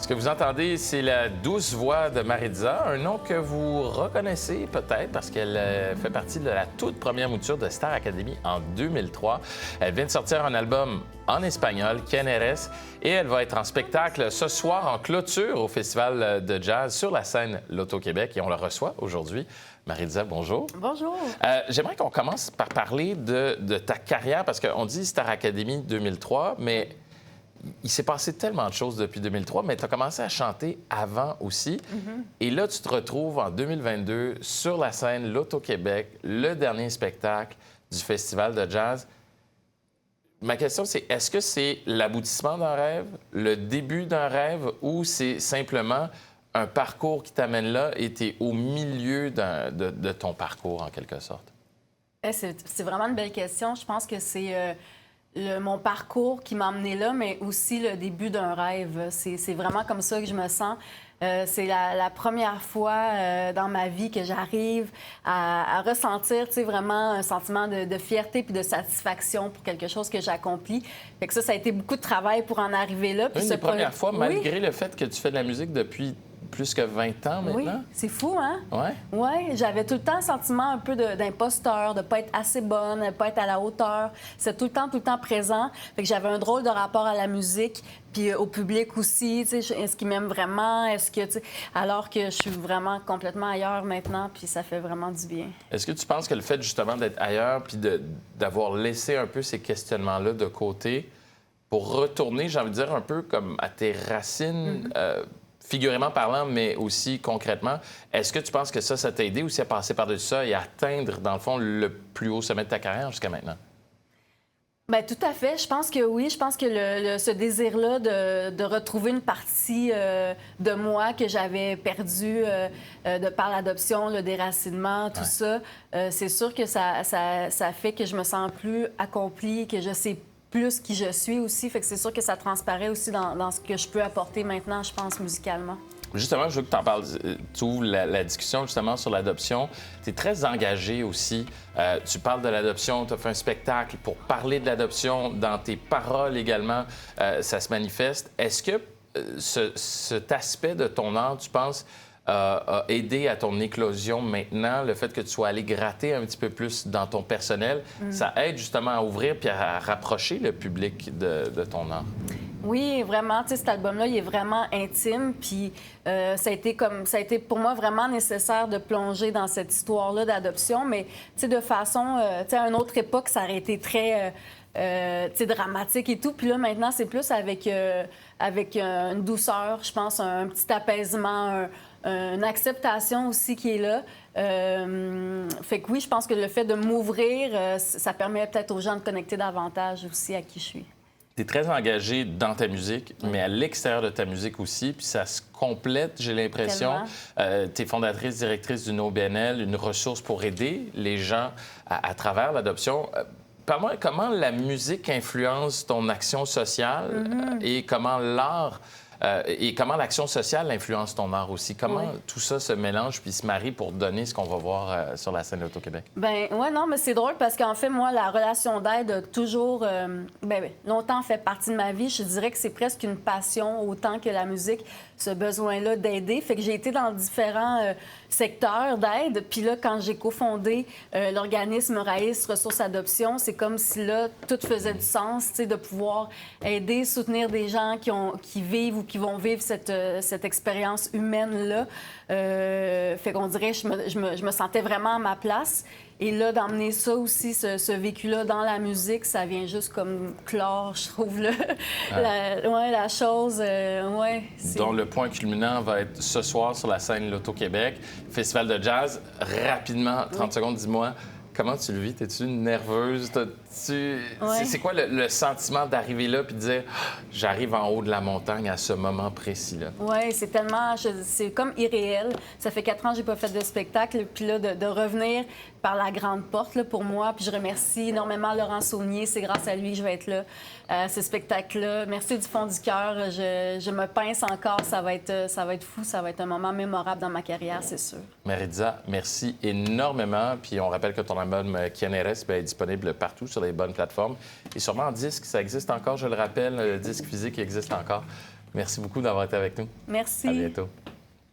Ce que vous entendez, c'est la douce voix de Maritza, un nom que vous reconnaissez peut-être parce qu'elle fait partie de la toute première mouture de Star Academy en 2003. Elle vient de sortir un album en espagnol, Quién eres, et elle va être en spectacle ce soir en clôture au Festival de jazz sur la scène L'Auto-Québec et on la reçoit aujourd'hui. Maritza, bonjour. Bonjour. J'aimerais qu'on commence par parler de ta carrière parce qu'on dit Star Academy 2003, mais il s'est passé tellement de choses depuis 2003, mais tu as commencé à chanter avant aussi. Et là, tu te retrouves en 2022 sur la scène L'Auto-Québec, le dernier spectacle du Festival de jazz. Ma question, c'est est-ce que c'est l'aboutissement d'un rêve, le début d'un rêve, ou c'est simplement un parcours qui t'amène là et tu es au milieu de ton parcours, en quelque sorte? C'est vraiment une belle question. Je pense que c'est mon parcours qui m'a amené là, mais aussi le début d'un rêve. C'est vraiment comme ça que je me sens. C'est la première fois dans ma vie que j'arrive à ressentir, tu sais, vraiment un sentiment de fierté puis de satisfaction pour quelque chose que j'accomplis. Fait que ça a été beaucoup de travail pour en arriver là. Une des premières fois, oui. malgré le fait que tu fais de la musique depuis plus que 20 ans maintenant? Oui, c'est fou, hein? Ouais. Oui, j'avais tout le temps un sentiment un peu d'imposteur, de ne pas être assez bonne, de ne pas être à la hauteur. C'est tout le temps présent. Fait que j'avais un drôle de rapport à la musique, puis au public aussi. Tu sais, est-ce qu'ils m'aiment vraiment? Est-ce que, tu sais, alors que je suis vraiment complètement ailleurs maintenant, puis ça fait vraiment du bien. Est-ce que tu penses que le fait justement d'être ailleurs, puis d'avoir laissé un peu ces questionnements-là de côté, pour retourner, j'ai envie de dire, un peu comme à tes racines, figurément parlant, mais aussi concrètement, est-ce que tu penses que ça t'a aidé aussi à passer par-dessus ça et à atteindre, dans le fond, le plus haut sommet de ta carrière jusqu'à maintenant? Bien, tout à fait. Je pense que oui. Je pense que ce désir-là de retrouver une partie de moi que j'avais perdue de par l'adoption, le déracinement, tout ça, c'est sûr que ça fait que je me sens plus accomplie, que je sais plus qui je suis aussi. Fait que c'est sûr que ça transparaît aussi dans ce que je peux apporter maintenant, je pense, musicalement. Justement, je veux que tu en parles. Tu ouvres la discussion justement sur l'adoption. Tu es très engagé aussi. Tu parles de l'adoption, tu as fait un spectacle pour parler de l'adoption. Dans tes paroles également, ça se manifeste. Est-ce que cet aspect de ton art, tu penses, a aidé à ton éclosion maintenant, le fait que tu sois allé gratter un petit peu plus dans ton personnel, ça aide justement à ouvrir puis à rapprocher le public de ton art? Oui, vraiment. Tu sais, cet album-là, il est vraiment intime. Puis ça a été pour moi vraiment nécessaire de plonger dans cette histoire-là d'adoption. Mais tu sais, de façon, tu sais, à une autre époque, ça aurait été très tu sais, dramatique et tout. Puis là, maintenant, c'est plus avec une douceur, je pense, un petit apaisement, une acceptation aussi qui est là. Fait que oui, je pense que le fait de m'ouvrir, ça permet peut-être aux gens de connecter davantage aussi à qui je suis. Tu es très engagée dans ta musique, mais à l'extérieur de ta musique aussi, puis ça se complète, j'ai l'impression. Tu es fondatrice, directrice d'une OBNL, une ressource pour aider les gens à travers l'adoption. Parle-moi, comment la musique influence ton action sociale et comment l'art et comment l'action sociale influence ton art aussi? Comment tout ça se mélange puis se marie pour donner ce qu'on va voir sur la scène de l'Auto-Québec? Bien, oui, non, mais c'est drôle parce qu'en fait, moi, la relation d'aide a toujours, longtemps fait partie de ma vie. Je dirais que c'est presque une passion autant que la musique, ce besoin-là d'aider. Fait que j'ai été dans différents secteurs d'aide. Puis là, quand j'ai cofondé l'organisme Raïs Ressources Adoption, c'est comme si là, tout faisait du sens, tu sais, de pouvoir aider, soutenir des gens qui vivent ou qui vont vivre cette expérience humaine-là. Fait qu'on dirait que je me sentais vraiment à ma place. Et là, d'emmener ça aussi, ce vécu-là dans la musique, ça vient juste comme clore, je trouve, là. La chose. Dont le point culminant va être ce soir sur la scène L'Auto-Québec, Festival de jazz. Rapidement, 30 secondes, dis-moi, comment tu le vis? T'es-tu nerveuse? C'est quoi le sentiment d'arriver là puis de dire « J'arrive en haut de la montagne à ce moment précis-là ». Oui, c'est tellement... C'est comme irréel. Ça fait 4 ans que j'ai pas fait de spectacle. Puis là, de revenir par la grande porte là, pour moi. Puis je remercie énormément Laurent Saunier. C'est grâce à lui que je vais être là, ce spectacle-là. Merci du fond du cœur. Je me pince encore. Ça va être fou. Ça va être un moment mémorable dans ma carrière, c'est sûr. Maritza, merci énormément. Puis on rappelle que ton album Quién eres est disponible partout sur les bonnes plateformes. Et sûrement en disque, ça existe encore, je le rappelle. Le disque physique existe encore. Merci beaucoup d'avoir été avec nous. Merci. À bientôt.